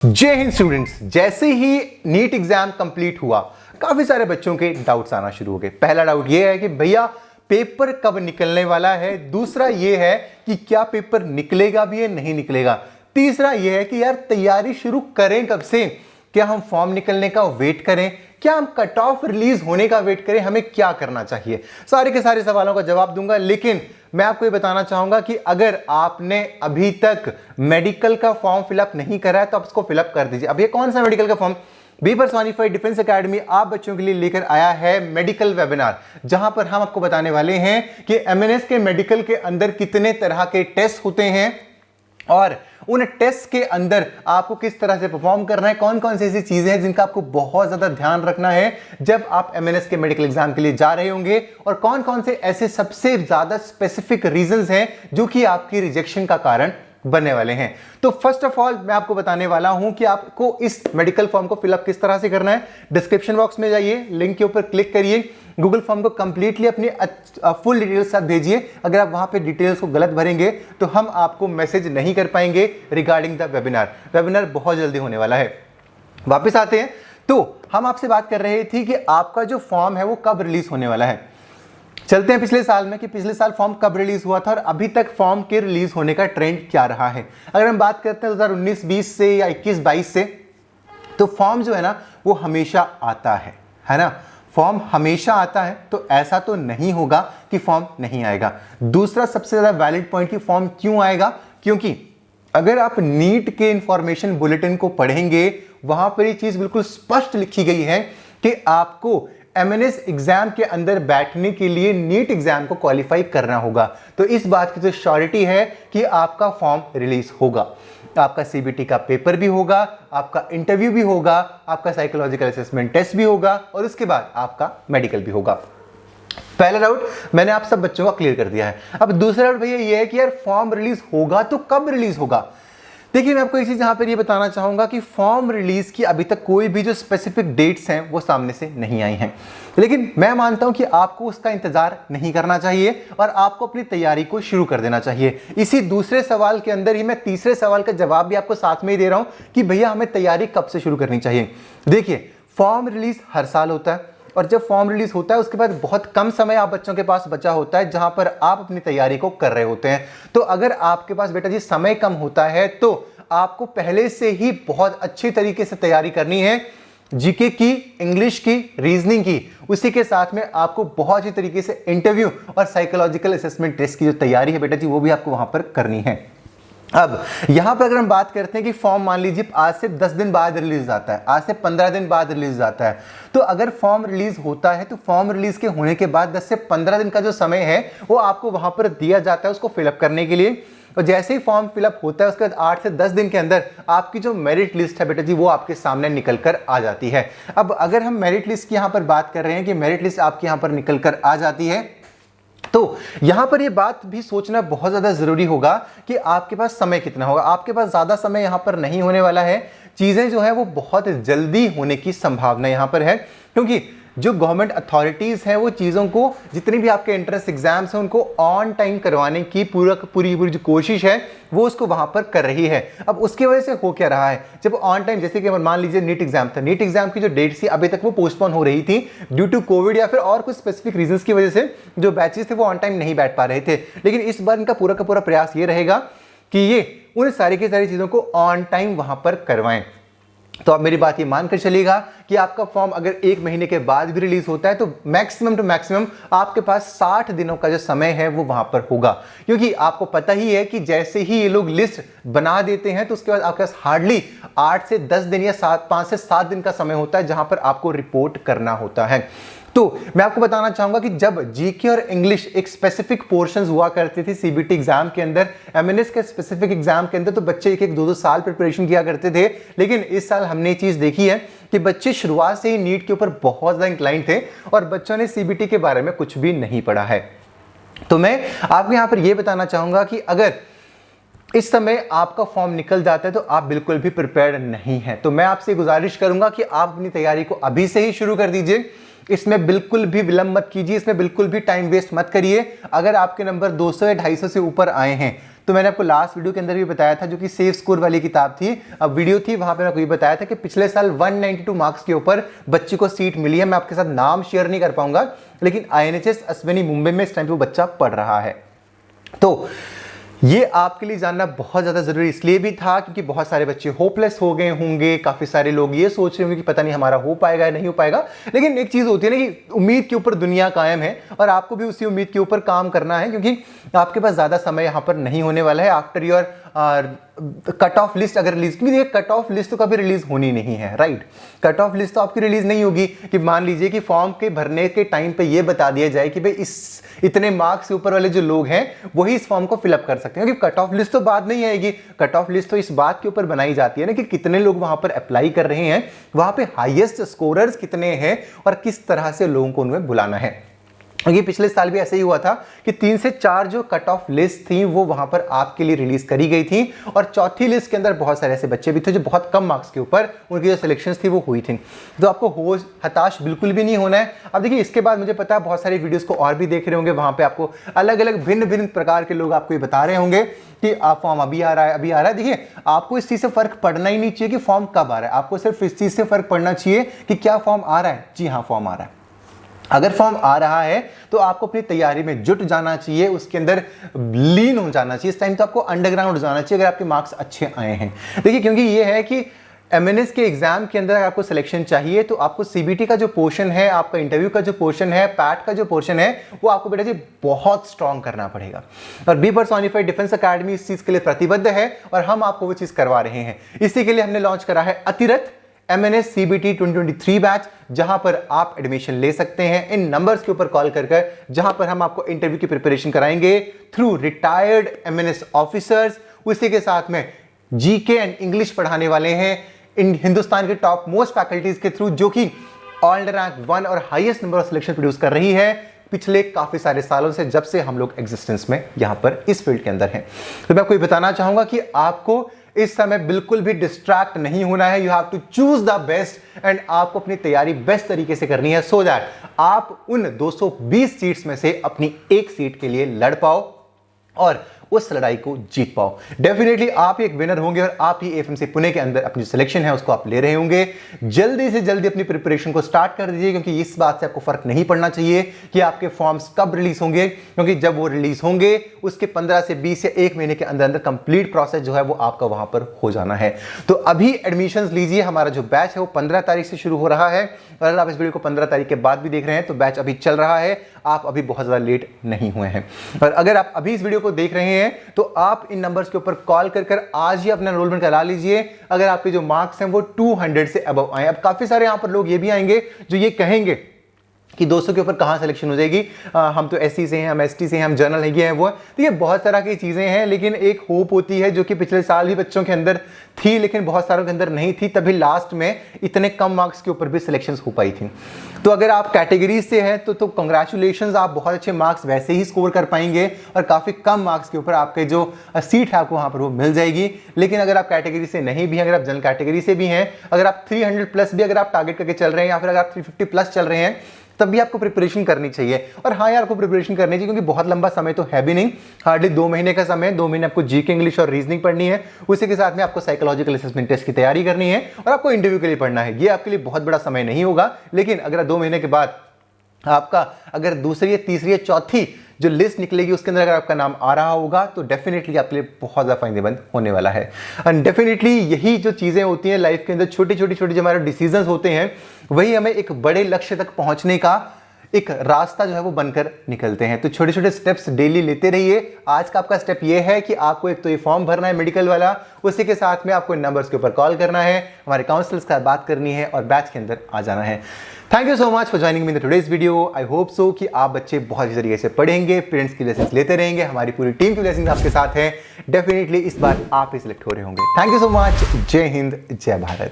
जय हिंद स्टूडेंट्स। जैसे ही NEET exam complete हुआ काफी सारे बच्चों के डाउट्स आना शुरू हो गए। पहला डाउट ये है कि भैया पेपर कब निकलने वाला है। दूसरा ये है कि क्या पेपर निकलेगा भी है नहीं निकलेगा। तीसरा ये है कि यार तैयारी शुरू करें कब से। क्या हम फॉर्म निकलने का वेट करें, क्या हम कट ऑफ रिलीज होने का वेट करें, हमें क्या करना चाहिए। सारे के सारे सवालों का जवाब दूंगा। लेकिन मैं आपको ये बताना चाहूंगा कि अगर आपने अभी तक मेडिकल का फॉर्म फिलअप नहीं करा है तो आप इसको फिलअप कर दीजिए। अब ये कौन सा मेडिकल का form? Be personified defence academy आप बच्चों के लिए लेकर आया है मेडिकल वेबिनार, जहां पर हम आपको बताने वाले हैं कि एमएनएस के मेडिकल के अंदर कितने तरह के टेस्ट होते हैं और उन टेस्ट के अंदर आपको किस तरह से परफॉर्म करना है, कौन कौन सी ऐसी चीजें हैं जिनका आपको बहुत ज्यादा ध्यान रखना है जब आप एमएनएस के मेडिकल एग्जाम के लिए जा रहे होंगे, और कौन कौन से ऐसे सबसे ज्यादा स्पेसिफिक रीजंस हैं जो कि आपकी रिजेक्शन का कारण बनने वाले हैं। तो फर्स्ट ऑफ ऑल मैं आपको बताने वाला हूं कि आपको इस मेडिकल फॉर्म को फिलअप किस तरह से करना है। डिस्क्रिप्शन बॉक्स में जाइए, लिंक के ऊपर क्लिक करिए, गूगल फॉर्म को कंप्लीटली अपनी फुल डिटेल्स साथ भेजिए। अगर आप वहां पे डिटेल्स को गलत भरेंगे तो हम आपको मैसेज नहीं कर पाएंगे रिगार्डिंग द वेबिनार। वेबिनार बहुत जल्दी होने वाला है। वापस आते हैं तो हम आपसे बात कर रहे थे कि आपका जो फॉर्म है वो कब रिलीज होने वाला है। चलते हैं पिछले साल में कि पिछले साल फॉर्म कब रिलीज हुआ था और अभी तक फॉर्म के रिलीज होने का ट्रेंड क्या रहा है। अगर हम बात करते हैं 2019-20 से या 21-22 से, तो फॉर्म जो है ना वो हमेशा आता है ना। फॉर्म हमेशा आता है, तो ऐसा तो नहीं होगा कि फॉर्म नहीं आएगा। दूसरा सबसे ज्यादा वैलिड पॉइंट कि फॉर्म क्यों आएगा, क्योंकि अगर आप नीट के इंफॉर्मेशन बुलेटिन को पढ़ेंगे वहां पर ये चीज बिल्कुल स्पष्ट लिखी गई है कि आपको एमएनएस एग्जाम के अंदर बैठने के लिए नीट एग्जाम को क्वालिफाई करना होगा। तो इस बात की तो श्योरिटी है कि आपका फॉर्म रिलीज होगा। आपका सीबीटी का पेपर भी होगा, आपका इंटरव्यू भी होगा, आपका साइकोलॉजिकल असेसमेंट टेस्ट भी होगा और उसके बाद आपका मेडिकल भी होगा। पहला डाउट मैंने आप सब बच्चों का क्लियर कर दिया है। अब दूसरा डाउट भैया ये है कि यार फॉर्म रिलीज होगा तो कब रिलीज होगा। देखिए मैं आपको एक चीज यहां पर ये बताना चाहूंगा कि फॉर्म रिलीज की अभी तक कोई भी जो स्पेसिफिक डेट्स हैं वो सामने से नहीं आई हैं, लेकिन मैं मानता हूं कि आपको उसका इंतजार नहीं करना चाहिए और आपको अपनी तैयारी को शुरू कर देना चाहिए। इसी दूसरे सवाल के अंदर ही मैं तीसरे सवाल का जवाब भी आपको साथ में ही दे रहा हूं कि भैया हमें तैयारी कब से शुरू करनी चाहिए। देखिए फॉर्म रिलीज हर साल होता है और जब फॉर्म रिलीज होता है उसके बाद बहुत कम समय आप बच्चों के पास बचा होता है जहां पर आप अपनी तैयारी को कर रहे होते हैं। तो अगर आपके पास बेटा जी समय कम होता है तो आपको पहले से ही बहुत अच्छी तरीके से तैयारी करनी है, जीके की, इंग्लिश की, रीजनिंग की। उसी के साथ में आपको बहुत अच्छी तरीके से इंटरव्यू और साइकोलॉजिकल असेसमेंट टेस्ट की जो तैयारी है बेटा जी वो भी आपको वहां पर करनी है। अब यहां पर अगर हम बात करते हैं कि फॉर्म मान लीजिए आज से 10 दिन बाद रिलीज आता है, आज से 15 दिन बाद रिलीज आता है, तो अगर फॉर्म रिलीज होता है तो फॉर्म रिलीज के होने के बाद 10 से 15 दिन का जो समय है वो आपको वहां पर दिया जाता है उसको फिलअप करने के लिए। और जैसे ही फॉर्म फिलअप होता है उसके बाद 8 से 10 दिन के अंदर आपकी जो मेरिट लिस्ट है बेटा जी वो आपके सामने निकल कर आ जाती है। अब अगर हम मेरिट लिस्ट की यहां पर बात कर रहे हैं कि मेरिट लिस्ट आपकी यहां पर निकल कर आ जाती है, तो यहां पर यह बात भी सोचना बहुत ज्यादा जरूरी होगा कि आपके पास समय कितना होगा। आपके पास ज्यादा समय यहां पर नहीं होने वाला है। चीजें जो है वो बहुत जल्दी होने की संभावना यहां पर है, क्योंकि जो गवर्नमेंट अथॉरिटीज हैं वो चीजों को, जितनी भी आपके एंट्रेंस एग्जाम्स हैं उनको ऑन टाइम करवाने की पूरी जो कोशिश है वो उसको वहां पर कर रही है। अब उसकी वजह से हो क्या रहा है, जब ऑन टाइम, जैसे कि मान लीजिए नीट एग्जाम था, नीट एग्जाम की जो डेट थी अभी तक वो पोस्टपोन हो रही थी ड्यू टू कोविड या फिर और कुछ स्पेसिफिक रीजंस की वजह से जो बैचेस थे वो ऑन टाइम नहीं बैठ पा रहे थे। लेकिन इस बार इनका पूरा का पूरा प्रयास ये रहेगा कि ये उन सारी की सारी चीजों को ऑन टाइम वहां पर करवाएं। तो आप मेरी बात ये मानकर चलिएगा कि आपका फॉर्म अगर 1 महीने के बाद भी रिलीज होता है तो मैक्सिमम टू मैक्सिमम आपके पास 60 दिनों का जो समय है वो वहां पर होगा, क्योंकि आपको पता ही है कि जैसे ही ये लोग लिस्ट बना देते हैं तो उसके बाद आपके पास हार्डली 8 से 10 दिन या 5 से 7 दिन का समय होता है जहां पर आपको रिपोर्ट करना होता है। तो मैं आपको बताना चाहूंगा कि जब जीके और इंग्लिश एक स्पेसिफिक पोर्शंस हुआ करती थी सीबीटी एग्जाम के अंदर, एमएनएस के स्पेसिफिक एग्जाम के अंदर, तो बच्चे 1-1, 2-2 साल प्रिपरेशन किया करते थे। लेकिन इस साल हमने ये चीज देखी है कि बच्चे शुरुआत से ही नीट के ऊपर बहुत ज्यादा इंक्लाइंड थे और बच्चों ने सीबीटी के बारे में कुछ भी नहीं पढ़ा है। तो मैं आपको यहां पर यह बताना चाहूंगा कि अगर इस समय आपका फॉर्म निकल जाता है तो आप बिल्कुल भी प्रिपेयर्ड नहीं है, तो मैं आपसे गुजारिश करूंगा कि आप अपनी तैयारी को अभी से ही शुरू कर दीजिए। इसमें बिल्कुल भी विलंब मत कीजिए, इसमें बिल्कुल भी टाइम वेस्ट मत करिए। अगर आपके नंबर 200 या 250 से ऊपर आए हैं तो मैंने आपको लास्ट वीडियो के अंदर भी बताया था, जो कि सेफ स्कोर वाली किताब थी, अब वीडियो थी, वहां पे मैं आपको ये बताया था कि पिछले साल 192 मार्क्स के ऊपर बच्चे को सीट मिली है। मैं आपके साथ नाम शेयर नहीं कर पाऊंगा, लेकिन INHS अश्विनी मुंबई में इस टाइम पे वो बच्चा पढ़ रहा है। तो ये आपके लिए जानना बहुत ज़्यादा ज़रूरी इसलिए भी था क्योंकि बहुत सारे बच्चे होपलेस हो गए होंगे, काफ़ी सारे लोग ये सोच रहे होंगे कि पता नहीं हमारा हो पाएगा या नहीं हो पाएगा। लेकिन एक चीज़ होती है ना कि उम्मीद के ऊपर दुनिया कायम है, और आपको भी उसी उम्मीद के ऊपर काम करना है, क्योंकि आपके पास ज़्यादा समय यहाँ पर नहीं होने वाला है। After your cut off list अगर रिलीज, क्योंकि ये कट ऑफ लिस्ट तो कभी रिलीज होनी नहीं है, राइट। कट ऑफ लिस्ट तो आपकी रिलीज नहीं होगी कि मान लीजिए कि फॉर्म के भरने के टाइम पे ये बता दिया जाए कि भाई इस इतने मार्क्स से ऊपर वाले जो लोग हैं वही इस फॉर्म को फिलअप कर सकते हैं, क्योंकि कट ऑफ लिस्ट तो बाद नहीं आएगी। कट ऑफ लिस्ट तो इस बात के ऊपर बनाई जाती है ना कि कितने लोग वहां पर अप्लाई कर रहे हैं, वहां पे हाईएस्ट स्कोरर्स कितने हैं और किस तरह से लोगों को उनमें बुलाना है। क्योंकि पिछले साल भी ऐसे ही हुआ था कि 3 से 4 जो कट ऑफ लिस्ट थी वो वहां पर आपके लिए रिलीज करी गई थी, और चौथी लिस्ट के अंदर बहुत सारे ऐसे बच्चे भी थे जो बहुत कम मार्क्स के ऊपर उनकी जो सिलेक्शंस थी वो हुई थी। तो आपको हताश बिल्कुल भी नहीं होना है। अब देखिए, इसके बाद मुझे पता है बहुत सारी वीडियोस को और भी देख रहे होंगे, वहां पे आपको अलग अलग भिन्न भिन्न प्रकार के लोग आपको ये बता रहे होंगे कि आप फॉर्म अभी आ रहा है, अभी आ रहा है। देखिए, आपको इस चीज से फर्क पड़ना ही नहीं चाहिए कि फॉर्म कब आ रहा है, आपको सिर्फ इस चीज से फर्क पड़ना चाहिए कि क्या फॉर्म आ रहा है। जी हाँ, फॉर्म आ रहा है। अगर फॉर्म आ रहा है तो आपको अपनी तैयारी में जुट जाना चाहिए, उसके अंदर लीन हो जाना चाहिए। इस टाइम तो आपको अंडरग्राउंड जाना चाहिए अगर आपके मार्क्स अच्छे आए हैं। देखिए, क्योंकि ये है कि MNS के एग्जाम के अंदर आपको सिलेक्शन चाहिए तो आपको CBT का जो पोर्शन है, आपका इंटरव्यू का जो पोर्शन है, पैट का जो पोर्शन है, वो आपको बेटा जी बहुत स्ट्रांग करना पड़ेगा। और बी पर्सोनिफाइड डिफेंस अकेडमी इस चीज के लिए प्रतिबद्ध है और हम आपको वो चीज करवा रहे हैं। इसी के लिए हमने लॉन्च करा है अतिरथ MNS CBT 2023 बैच, जहां पर आप एडमिशन ले सकते हैं इन नंबर्स के ऊपर कॉल कर, जहां पर हम आपको इंटरव्यू की प्रिपरेशन कराएंगे थ्रू रिटायर्ड MNS ऑफिसर्स। उसी के साथ में GK एंड इंग्लिश पढ़ाने वाले हैं इन हिंदुस्तान के टॉप मोस्ट फैकल्टीज के थ्रू, जो कि ऑल रैंक 1 और highest number of selection produce कर रही है पिछले काफी सारे सालों से, जब से हम लोग एग्जिस्टेंस में यहां पर इस फील्ड के अंदर हैं। तो मैं आपको ये बताना चाहूंगा कि आपको इस समय बिल्कुल भी डिस्ट्रैक्ट नहीं होना है। You have to choose the best and आपको अपनी तैयारी बेस्ट तरीके से करनी है, सो दैट आप उन 220 सीट्स में से अपनी एक सीट के लिए लड़ पाओ और उस लड़ाई को जीत पाओ। डेफिनेटली आप एक विनर होंगे और आप ही FMC पुणे के अंदर अपनी सिलेक्शन है उसको आप ले रहे होंगे। जल्दी से जल्दी अपनी प्रिपरेशन को स्टार्ट कर दीजिए, क्योंकि इस बात से आपको फर्क नहीं पड़ना चाहिए कि आपके फॉर्म्स कब रिलीज होंगे, क्योंकि जब वो रिलीज होंगे उसके 15 से 20 या 1 महीने के अंदर अंदर कंप्लीट प्रोसेस जो है वो आपका वहां पर हो जाना है। तो अभी एडमिशंस लीजिए। हमारा जो बैच है वो 15 तारीख से शुरू हो रहा है, और अगर आप इस वीडियो को 15 तारीख के बाद भी देख रहे हैं तो बैच अभी चल रहा है, आप अभी बहुत ज्यादा लेट नहीं हुए हैं। और अगर आप अभी इस वीडियो को देख रहे हैं तो आप इन नंबर्स के ऊपर कॉल कर आज ही अपना एनरोलमेंट करा लीजिए, अगर आपके जो मार्क्स हैं वो 200 से अबव आए। अब काफी सारे यहां पर लोग ये भी आएंगे जो ये कहेंगे कि 200 के ऊपर कहां सिलेक्शन हो जाएगी, हम तो SC से हैं, हम ST से हैं, हम जर्नल है, ये है वो है। तो ये बहुत तरह की चीजें हैं, लेकिन एक होप होती है जो कि पिछले साल भी बच्चों के अंदर थी लेकिन बहुत सारों के अंदर नहीं थी, तभी लास्ट में इतने कम मार्क्स के ऊपर भी सिलेक्शंस हो पाई थी। तो अगर आप कैटेगरी से हैं तो कांग्रेचुलेशंस, आप बहुत अच्छे मार्क्स वैसे ही स्कोर कर पाएंगे और काफी कम मार्क्स के ऊपर आपके जो सीट है आपको वहां पर वो मिल जाएगी। लेकिन अगर आप कैटेगरी से नहीं भी हैं, अगर आप जनरल कैटेगरी से भी हैं, अगर आप 300 प्लस भी अगर आप टारगेट करके चल रहे हैं, या फिर अगर आप 350 प्लस चल रहे हैं, तब भी आपको प्रिपरेशन करनी चाहिए। और हाँ यार, आपको प्रिपरेशन करनी चाहिए क्योंकि बहुत लंबा समय तो है भी नहीं, हार्डली 2 महीने का समय। 2 महीने आपको GK इंग्लिश और रीजनिंग पढ़नी है, उसी के साथ में आपको साइकोलॉजिकल असेसमेंट टेस्ट की तैयारी करनी है और आपको इंटरव्यू के लिए पढ़ना है। ये आपके लिए बहुत बड़ा समय नहीं होगा, लेकिन अगर 2 महीने के बाद आपका अगर दूसरी या तीसरी या चौथी जो लिस्ट निकलेगी उसके अंदर अगर आपका नाम आ रहा होगा तो डेफिनेटली आपके लिए बहुत ज़्यादा फायदेमंद होने वाला है। एंड डेफिनेटली यही जो चीज़ें होती हैं लाइफ के अंदर, छोटी छोटी जो हमारे डिसीजंस होते हैं, वही हमें एक बड़े लक्ष्य तक पहुंचने का एक रास्ता जो है वो बनकर निकलते हैं। तो छोटे छोटे स्टेप्स डेली लेते रहिए। आज का आपका स्टेप ये है कि आपको एक तो ये फॉर्म भरना है मेडिकल वाला, उसी के साथ में आपको इन नंबर्स के ऊपर कॉल करना है, हमारे काउंसलर्स के साथ बात करनी है और बैच के अंदर आ जाना है। Thank you so much for joining me in today's video. I hope so कि आप बच्चे बहुत अच्छी तरीके से पढ़ेंगे, पेरेंट्स की ब्लेसिंग्स लेते रहेंगे, हमारी पूरी टीम की ब्लेसिंग्स आपके साथ है। डेफिनेटली इस बार आप ही सिलेक्ट हो रहे होंगे। Thank you so much. जय हिंद, जय भारत।